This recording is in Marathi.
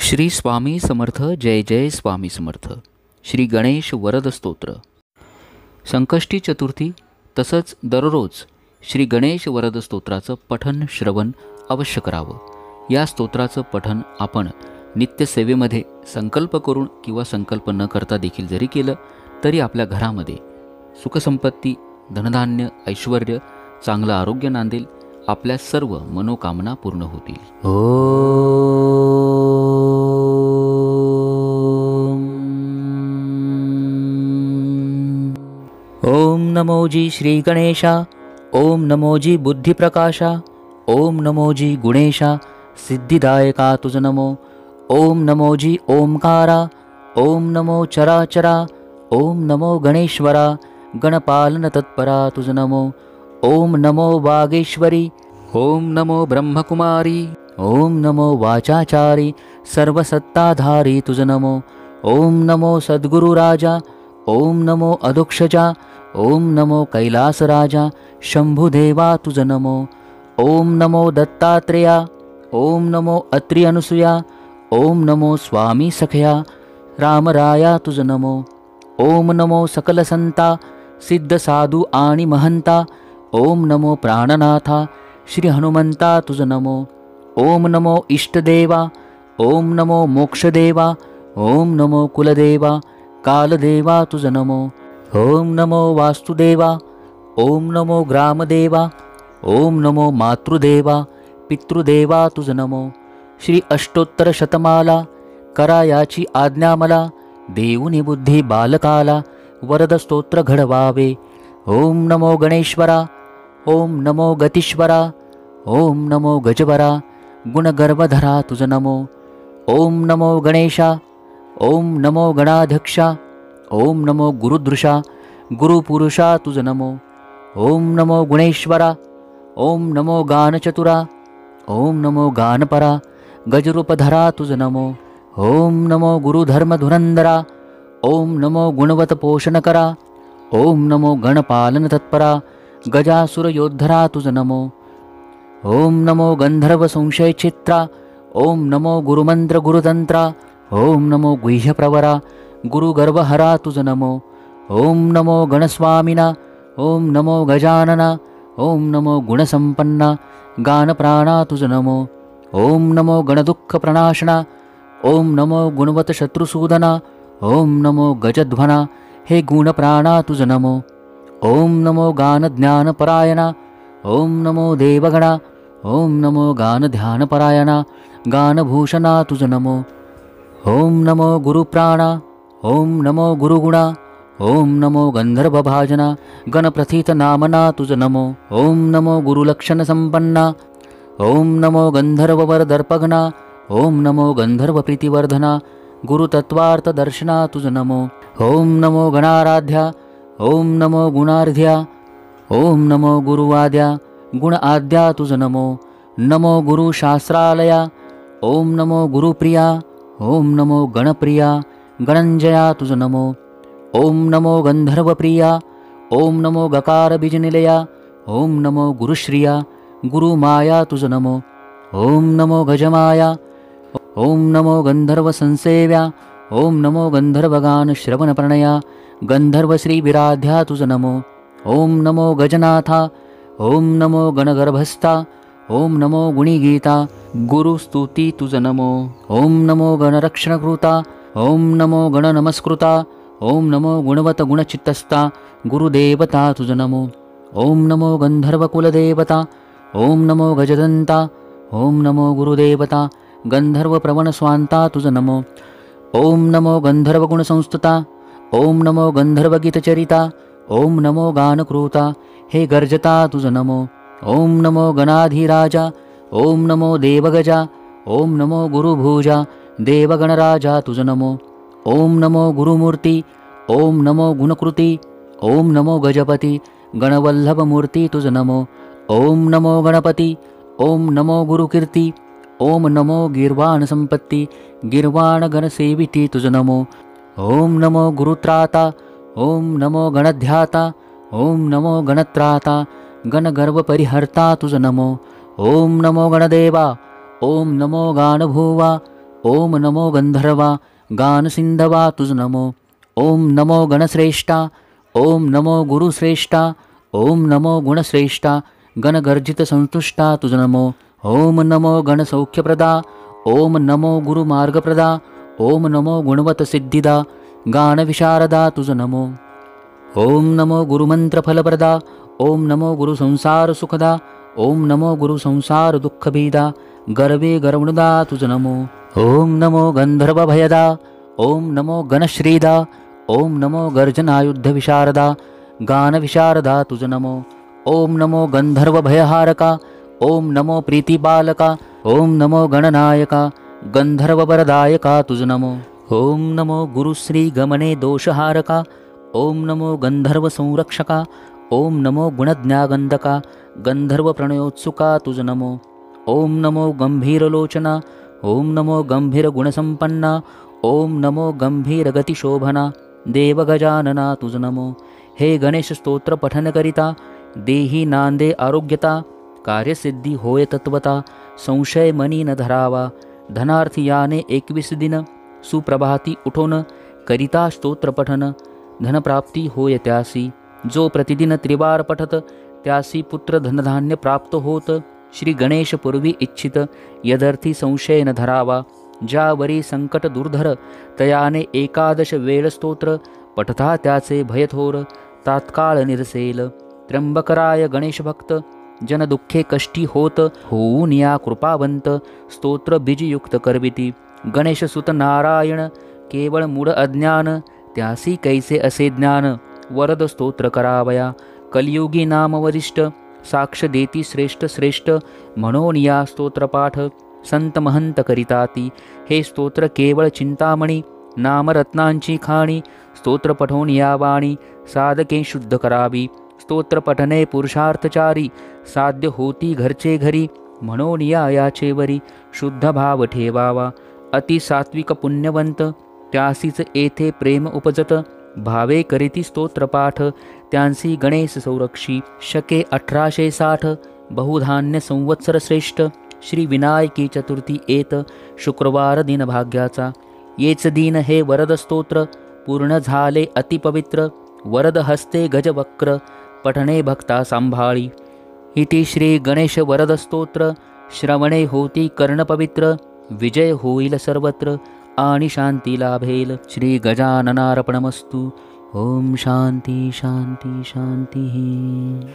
श्री स्वामी समर्थ. जय जय स्वामी समर्थ. श्री गणेश वरद स्तोत्र. संकष्टी चतुर्थी तसंच दररोज श्री गणेश वरद स्तोत्राचं पठण श्रवण अवश्य करावं. या स्तोत्राचं पठण आपण नित्यसेवेमध्ये संकल्प करून किंवा संकल्प न करता देखील जरी केलं तरी आपल्या घरामध्ये सुखसंपत्ती, धनधान्य, ऐश्वर्य, चांगलं आरोग्य नांदेल. आपल्या सर्व मनोकामना पूर्ण होतील. ओम नमो जी श्री गणेशा. ओम नमो जी बुद्धिप्रकाशा. ओम नमो जी गुणेशा सिद्धिदायका तुझ नमो. ओम नमो जी ओंकारा. ओम नमो चराचरा. ओम नमो गणेश्वरा गणपालन तत्परा तुझ नमो. ओम नमो वागेश्वरी. ओम नमो ब्रह्मकुमारी. ओम नमो वाचाचारी सर्वसत्ताधारी तुझ नमो. ओम नमो सद्गुरु राजा. ओम नमो अधोक्षजा. ओम नमो कैलासराजा शंभुदेवा तुझ नमो. ओम नमो दत्तात्रेया. ओम नमो अत्रि अनुसूया. ओम नमो स्वामी सखया रामराया तुझ नमो. ओम नमो सकल संता सिद्ध साधू आणि महंता. ओम नमो प्राणनाथा श्री हनुमंता तुझ नमो. ओम नमो इष्टदेवा. ओम नमो मोक्षदेवा. ओम नमो कुलदेवा कालदेवा तुझ नमो. ओम नमो वास्तुदेवा. ओम नमो ग्रामदेवा. ओम नमो मातृदेवा पितृदेवा तुझ नमो. श्री अष्टोत्तर शतमाला करा याची आज्ञा मला. देऊनी बुद्धी बालकाला वरद स्तोत्र घडवावे. ओम नमो गणेश्वरा. ओम नमो गतीश्वरा. ओम नमो गजवरा गुणगर्वधरा तुझ नमो. ओम नमो गणेशा. ओम नमो गणाध्यक्षा. ओम नमो गुरुदृशा गुरुपुरुषा तुझ नमो. ओम नमो गुणेश्वरा. ओम नमो गानचतुरा. ओम नमो गानपरा गजरूपधरा तुझ नमो. ओम नमो गुरुधर्मधुरंदरा. ओम नमो गुणवत पोषणकरा. ओम नमो गणपालन तत्परा गजासुरयोद्धरा तुझ नमो. ओम नमो गंधर्व संशयचित्रा. ओम नमो गुरुमंत्र गुरुतंत्रा. ओम नमो गुह्यप्रवरा गुरुगर्वहरा तुझ नमो. ओम नमो गणस्वामिना. ओम नमो गजानना. ओम नमो गुणसंपन्ना गानप्राणा तुझ नमो. ओम नमो गणदुःखप्रणाशना. ओम नमो गुणवत शत्रुसूदना. ओम नमो गजध्वना हे गुणप्राणा तुझ नमो. ओम नमो गानज्ञानपरायणा. ओम नमो देवगणा. ओम नमो गानध्यानपरायणा गानभूषणा तुझ नमो. ओम नमो गुरुप्राणा. ओम नमो गुरुगुणा. ओम नमो गंधर्वभाजना गणप्रथित नामना तुझ नमो. ओम नमो गुरुलक्षणसंपन्ना. ओम नमो गंधर्ववरदर्पघ्ना. ओम नमो गंधर्वप्रीतिवर्धना गुरुतत्वार्थदर्शना तुझ नमो. ओम नमो गणाराध्या. ओम नमो गुणार्ध्या. ओम नमो गुरुवाद्या गुण आद्या तुझ नमो. नमो गुरुशास्त्रालया. ओम नमो गुरुप्रिया. ओम नमो गणप्रिया गणंजया तुझ नमो. ओम नमो गंधर्वप्रिया. ओम नमो गकारबीजनिलया. ओम नमो गुरुश्रिया गुरुमाया तुझ नमो. ओम नमो गजमाया. ओम नमो गंधर्वसंसेव्या. ओम नमो गंधर्वगान श्रवणप्रणया गंधर्वश्रीविराध्या तुझ नमो. ओम नमो गजनाथा. ओम नमो गणगर्भस्था. ओम नमो गुणीगीता गुरुस्तुती तुझ नमो. ओम नमो गणरक्षणकृता. ओम नमो गणनमस्कृता. ओम नमो गुणवत गुणचित्तस्था गुरुदेवता तुझ नमो. ओम नमो गंधर्वकुलदेवता. ओम नमो गजदंता. ओम नमो गुरुदेवता गंधर्वप्रवणस्वांता तुझ नमो. ओम नमो गंधर्वगुणसंस्तुता. ओम नमो गंधर्वगीतचरिता. ओम नमो गानकृता हे गर्जता तुझ नमो. ओम नमो गणाधिराजा. ओम नमो देवगजा. ओम नमो गुरुभुजा देवगणराजा तुझ नमो. ओम नमो गुरुमूर्ती. ओम नमो गुणकृती. ओम नमो गजपती गणवल्लभमूर्ती तुझ नमो. ओम नमो गणपती. ओम नमो गुरुकीर्ती. ओम नमो गीर्वाणसंपत्ती गीर्वाणगणसेविती तुझ नमो. ओम नमो गुरुत्राता. ओम नमो गणध्याता. ओम नमो गणत्राता गणगर्वपरिहर्ता तुझ नमो. ओम नमो गणदेवा. ओम नमो गानभुवा. ओम नमो गंधर्वा गानसिंधवा तुझ नमो. ओम नमो गणश्रेष्ठा. ओम नमो गुरुश्रेष्ठा. ओम नमो गुणश्रेष्ठा गणगर्जित संतुष्टा तुझ नमो. ओम नमो गणसौख्यप्रदा. ओम नमो गुरुमार्गप्रदा. ओम नमो गुणवतसिद्धिदा गानविशारदा तुझ नमो. ओम नमो गुरुमंत्रफलप्रदा. ओम नमो गुरुसंसारसुखदा. ओम नमो गुरुसंसारदुःखभेदा गर्वे गर्वणुदा तुझ नमो. ओम नमो गंधर्वभयदा. ओम नमो गणश्रीदा. ओम नमो गर्जनायुद्धविशारदा गानविशारदा तुझ नमो. ओम नमो गंधर्वभयहारका. ओम नमो प्रीतिपालका. ओम नमो गणनायका गंधर्ववरदायका तुझ नमो. ओम नमो गुरुश्री गमने दोषहारका. ओम नमो गंधर्वसंरक्षका. ओम नमो गुणज्ञागंधका गंधर्वप्रणयोत्सुका तुझ नमो. ओम नमो गंभीरलोचना. ओम नमो गंभीरगुणसंपन्ना. ओम नमो गंभीरगतिशोभना देवगजानना तुझ नमो. हे गणेश स्तोत्र पठनकरिता देही नांदे आरोग्यता. कार्यसिद्धी होय तत्वता. संशय मनी न धरावा. धनार्थी याने 21 दिन. सुप्रभाती उठोन करिता स्तोत्र पठन धनप्राप्ती होय त्यासी. जो प्रतिदिन त्रिवार पठत त्यासी पुत्र धनधान्य प्राप्त होत. श्री गणेश पूर्वी इच्छित यदर्थी संशय न धरावा. ज्यावरी संकट दुर्धर तयाने एकादश वेळ स्तोत्र पठता त्याचे भयथोर तात्काळ निरसेल. त्र्यंबकराय गणेश भक्त जन दुःखे कष्टी होत. होऊन या कृपावंत स्तोत्र बीजयुक्त करविती. गणेशसुत नारायण केवळ मूढ अज्ञान त्यासी कैसे असे ज्ञान. वरद स्तोत्र करावया कलियुगी नाम वरिष्ठ. साक्ष देती श्रेष्ठ श्रेष्ठ म्हणून या स्तोत्रपाठ संत महंत करिताती. हे स्तोत्र केवळ चिंतामणी नामरत्नांची खाणी. स्तोत्र पठवून या वाणी साधके शुद्ध करावी. स्तोत्र पठने पुरुषार्थचारी साध्य होती घरचे घरी. म्हणून याचे वरी शुद्ध भाव ठेवावा. अति सात्विक पुण्यवंत त्यासीच येथे प्रेम उपजत. भावे करीती स्तोत्रपाठ त्यांसी गणेश संरक्षी. शके 1860 बहुधान्य संवत्सर श्रेष्ठ. श्री विनायकी चतुर्थी येत शुक्रवार दिन भाग्याचा. येच दिन हे वरद स्तोत्र पूर्ण झाले अतिपवित्र. वरद हस्ते गजवक्र पठणे भक्ता सांभाळी. इति श्री गणेश वरद स्तोत्र श्रवणे होती कर्णपवित्र. विजय होईल सर्वत्र आणि शांती लाभेल. श्री गजाननार्पणमस्तु. ओम शांती शांती शांती.